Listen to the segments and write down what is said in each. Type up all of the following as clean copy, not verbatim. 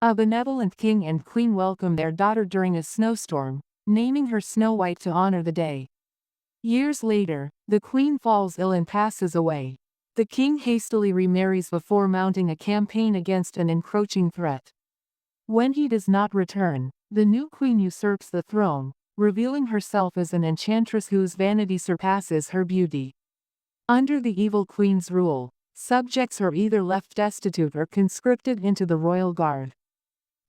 A benevolent king and queen welcome their daughter during a snowstorm, naming her Snow White to honor the day. Years later, the queen falls ill and passes away. The king hastily remarries before mounting a campaign against an encroaching threat. When he does not return, the new queen usurps the throne, revealing herself as an enchantress whose vanity surpasses her beauty. Under the evil queen's rule, subjects are either left destitute or conscripted into the royal guard.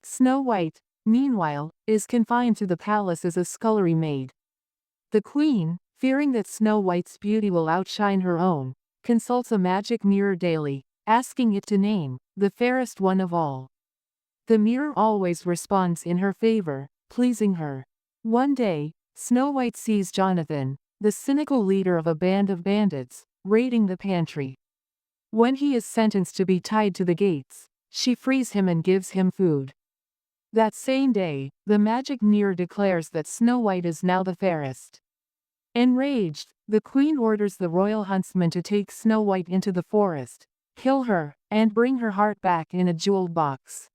Snow White, meanwhile, is confined to the palace as a scullery maid. The queen, fearing that Snow White's beauty will outshine her own, consults a magic mirror daily, asking it to name the fairest one of all. The mirror always responds in her favor, pleasing her. One day, Snow White sees Jonathan, the cynical leader of a band of bandits, raiding the pantry. When he is sentenced to be tied to the gates, she frees him and gives him food. That same day, the magic mirror declares that Snow White is now the fairest. Enraged, the queen orders the royal huntsman to take Snow White into the forest, kill her, and bring her heart back in a jeweled box.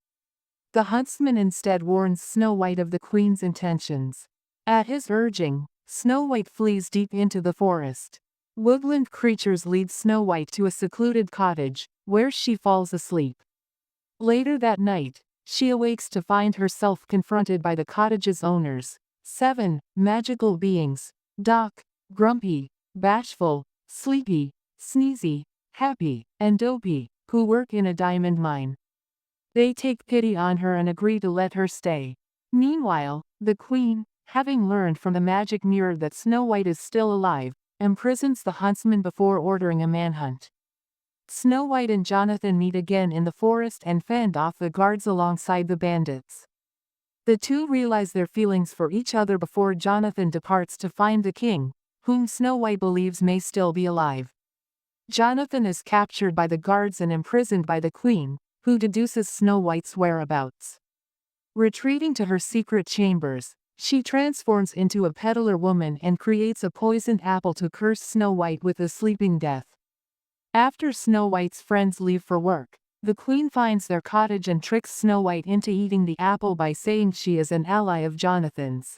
The huntsman instead warns Snow White of the queen's intentions. At his urging, Snow White flees deep into the forest. Woodland creatures lead Snow White to a secluded cottage, where she falls asleep. Later that night, she awakes to find herself confronted by the cottage's owners, 7 magical beings: Doc, Grumpy, Bashful, Sleepy, Sneezy, Happy, and Dopey, who work in a diamond mine. They take pity on her and agree to let her stay. Meanwhile, the queen, having learned from the magic mirror that Snow White is still alive, imprisons the huntsman before ordering a manhunt. Snow White and Jonathan meet again in the forest and fend off the guards alongside the bandits. The two realize their feelings for each other before Jonathan departs to find the king, whom Snow White believes may still be alive. Jonathan is captured by the guards and imprisoned by the queen, who deduces Snow White's whereabouts. Retreating to her secret chambers, she transforms into a peddler woman and creates a poisoned apple to curse Snow White with a sleeping death. After Snow White's friends leave for work, the queen finds their cottage and tricks Snow White into eating the apple by saying she is an ally of Jonathan's.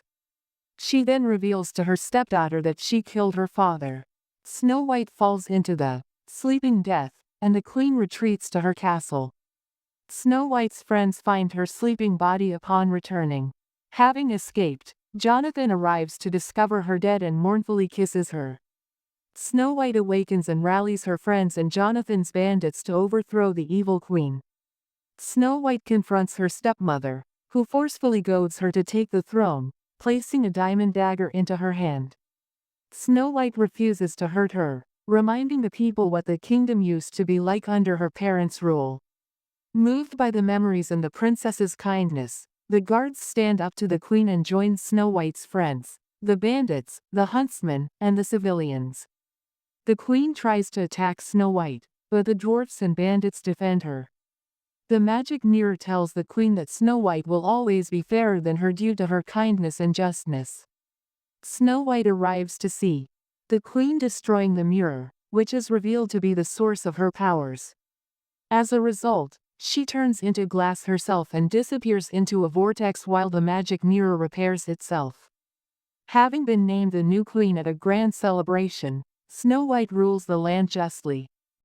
She then reveals to her stepdaughter that she killed her father. Snow White falls into the sleeping death, and the queen retreats to her castle. Snow White's friends find her sleeping body upon returning. Having escaped, Jonathan arrives to discover her dead and mournfully kisses her. Snow White awakens and rallies her friends and Jonathan's bandits to overthrow the evil queen. Snow White confronts her stepmother, who forcefully goads her to take the throne, placing a diamond dagger into her hand. Snow White refuses to hurt her, reminding the people what the kingdom used to be like under her parents' rule. Moved by the memories and the princess's kindness, the guards stand up to the queen and join Snow White's friends, the bandits, the huntsmen, and the civilians. The queen tries to attack Snow White, but the dwarfs and bandits defend her. The magic mirror tells the queen that Snow White will always be fairer than her due to her kindness and justness. Snow White arrives to see the queen destroying the mirror, which is revealed to be the source of her powers. As a result, she turns into glass herself and disappears into a vortex while the magic mirror repairs itself. Having been named the new queen at a grand celebration, Snow White rules the land justly,